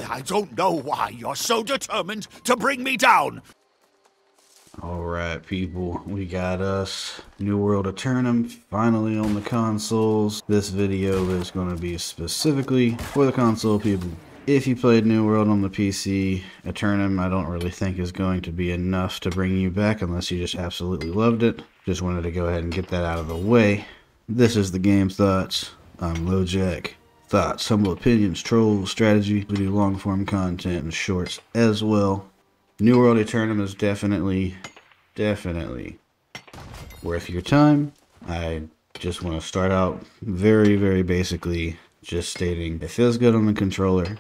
I don't know why you're so determined to bring me down. Alright people, we got us New World Aeternum finally on the consoles. This video is going to be specifically for the console people. If you played New World on the PC, Aeternum I don't really think is going to be enough to bring you back unless you just absolutely loved it. Just wanted to go ahead and get that out of the way. This is the Game Thoughts. I'm LoJack. Thoughts, humble opinions, trolls, strategy. We do long form content and shorts as well. New World Aeternum is definitely worth your time. I just want to start out very basically just stating it feels good on the controller.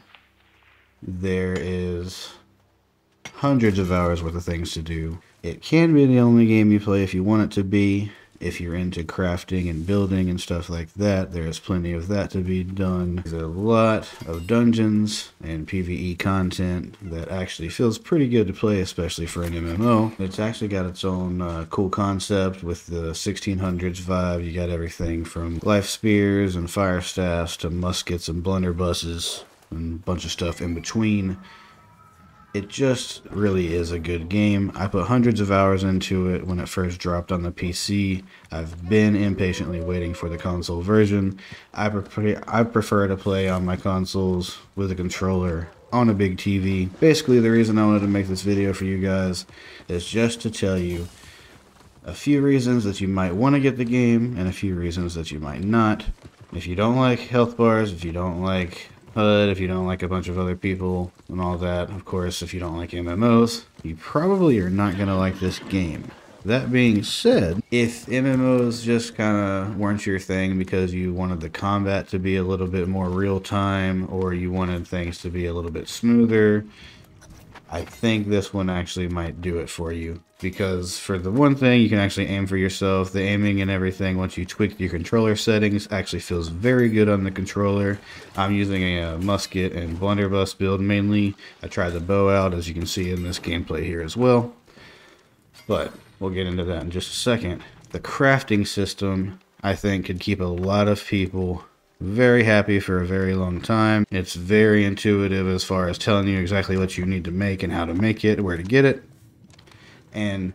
There is hundreds of hours worth of things to do. It can be the only game you play if you want it to be. If you're into crafting and building and stuff like that, there's plenty of that to be done. There's a lot of dungeons and PvE content that actually feels pretty good to play, especially for an MMO. It's actually got its own cool concept with the 1600s vibe. You got everything from life spears and fire staffs to muskets and blunderbusses and a bunch of stuff in between. It just really is a good game. I put hundreds of hours into it when it first dropped on the PC. I've been impatiently waiting for the console version. I prefer to play on my consoles with a controller on a big TV. Basically, the reason I wanted to make this video for you guys is just to tell you a few reasons that you might want to get the game and a few reasons that you might not. If you don't like health bars, if you don't like HUD, if you don't like a bunch of other people and all that, of course, if you don't like MMOs, you probably are not going to like this game. That being said, if MMOs just kind of weren't your thing because you wanted the combat to be a little bit more real time or you wanted things to be a little bit smoother, I think this one actually might do it for you. Because for the one thing, you can actually aim for yourself. The aiming and everything, once you tweak your controller settings, actually feels very good on the controller. I'm using a musket and blunderbuss build mainly. I tried the bow out, as you can see in this gameplay here as well. But we'll get into that in just a second. The crafting system, I think, could keep a lot of people very happy for a very long time. It's very intuitive as far as telling you exactly what you need to make and how to make it, where to get it. And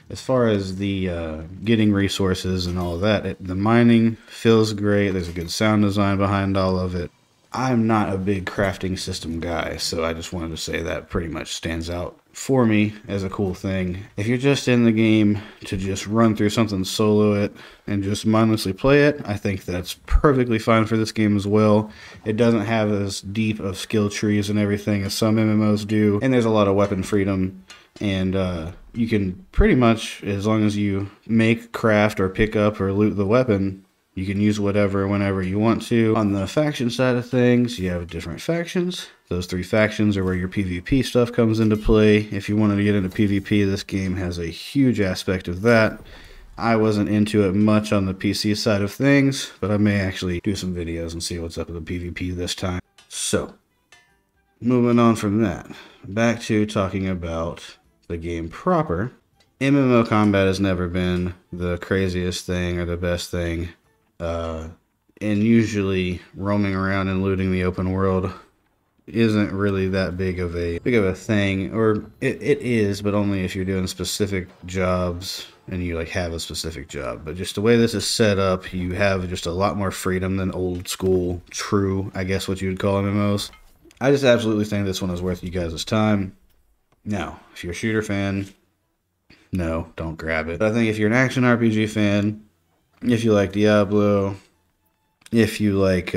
as far as the getting resources and all of that, the mining feels great. There's a good sound design behind all of it. I'm not a big crafting system guy, so I just wanted to say that pretty much stands out for me as a cool thing. If you're just in the game to just run through something, solo it, and just mindlessly play it, I think that's perfectly fine for this game as well. It doesn't have as deep of skill trees and everything as some MMOs do, and there's a lot of weapon freedom. And you can pretty much, as long as you make, craft, or pick up or loot the weapon, you can use whatever whenever you want to. On the faction side of things, you have different factions. Those 3 factions are where your PvP stuff comes into play. If you wanted to get into PvP, this game has a huge aspect of that. I wasn't into it much on the PC side of things, but I may actually do some videos and see what's up with the PvP this time. So, moving on from that, back to talking about the game proper. MMO combat has never been the craziest thing or the best thing, and usually roaming around and looting the open world isn't really that big of a thing, or it is, but only if you're doing specific jobs and you like have a specific job. But just the way this is set up, you have just a lot more freedom than old school, true, I guess what you would call MMOs. I just absolutely think this one is worth you guys' time. Now, if you're a shooter fan, no, don't grab it. But I think if you're an action RPG fan, if you like Diablo, if you like,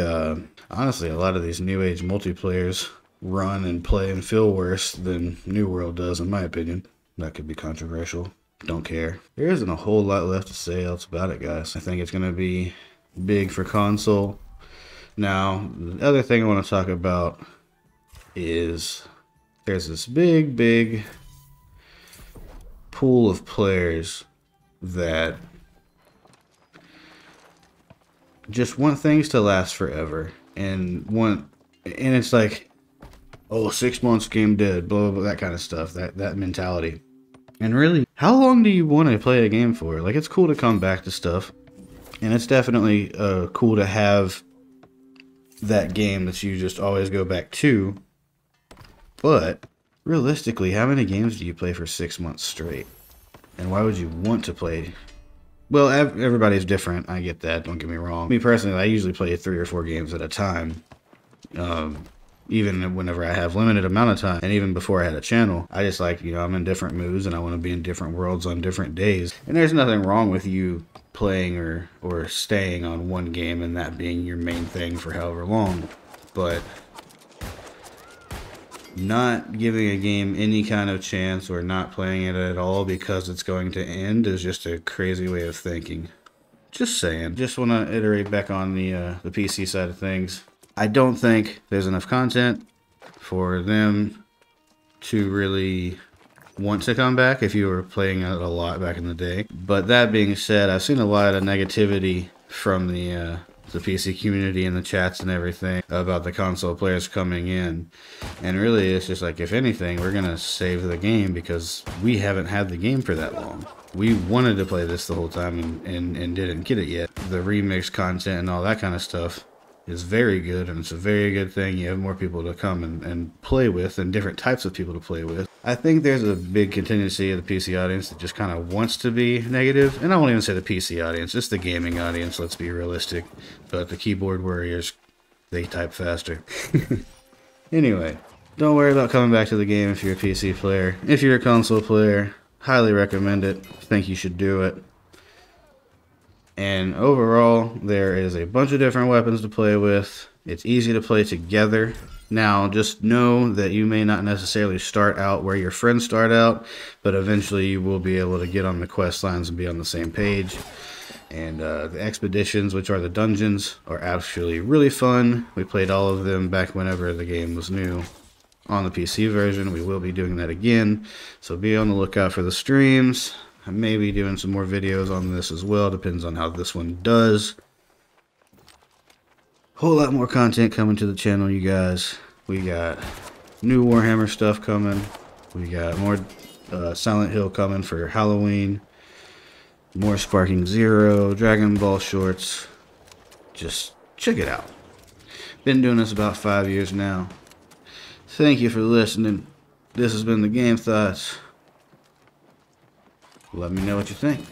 honestly, a lot of these new age multiplayers run and play and feel worse than New World does, in my opinion. That could be controversial. Don't care. There isn't a whole lot left to say else about it, guys. I think it's going to be big for console. Now, the other thing I want to talk about is there's this big pool of players that just want things to last forever and it's like, oh, 6 months game dead, blah, blah, blah, that kind of stuff, that mentality. And really, how long do you want to play a game for? Like, it's cool to come back to stuff, and it's definitely cool to have that game that you just always go back to. But realistically, how many games do you play for 6 months straight? And why would you want to play? Well, everybody's different. I get that. Don't get me wrong. Me personally, I usually play 3 or 4 games at a time. Even whenever I have limited amount of time, and even before I had a channel, I just like, I'm in different moods and I want to be in different worlds on different days. And there's nothing wrong with you playing or staying on one game and that being your main thing for however long. But not giving a game any kind of chance or not playing it at all because it's going to end is just a crazy way of thinking. Just saying. Just want to iterate back on the PC side of things. I don't think there's enough content for them to really want to come back if you were playing it a lot back in the day. But that being said, I've seen a lot of negativity from the PC community and the chats and everything about the console players coming in. And really, it's just like, if anything, we're going to save the game because we haven't had the game for that long. We wanted to play this the whole time and didn't get it yet. The remix content and all that kind of stuff is very good, and it's a very good thing. You have more people to come and play with, and different types of people to play with. I think there's a big contingency of the PC audience that just kind of wants to be negative, and I won't even say the PC audience, just the gaming audience, let's be realistic. But the keyboard warriors, they type faster. Anyway, don't worry about coming back to the game if you're a PC player. If you're a console player, highly recommend it. Think you should do it. And overall, there is a bunch of different weapons to play with. It's easy to play together. Now, just know that you may not necessarily start out where your friends start out, but eventually you will be able to get on the quest lines and be on the same page. And the expeditions, which are the dungeons, are actually really fun. We played all of them back whenever the game was new on the PC version. We will be doing that again, so be on the lookout for the streams. I may be doing some more videos on this as well, depends on how this one does. Whole lot more content coming to the channel, you guys. We got new Warhammer stuff coming. We got more Silent Hill coming for Halloween. More Sparking Zero, Dragon Ball shorts. Just check it out. Been doing this about 5 years now. Thank you for listening. This has been the Game Thoughts. Let me know what you think.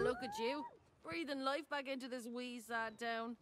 Look at you, breathing life back into this wee sad town.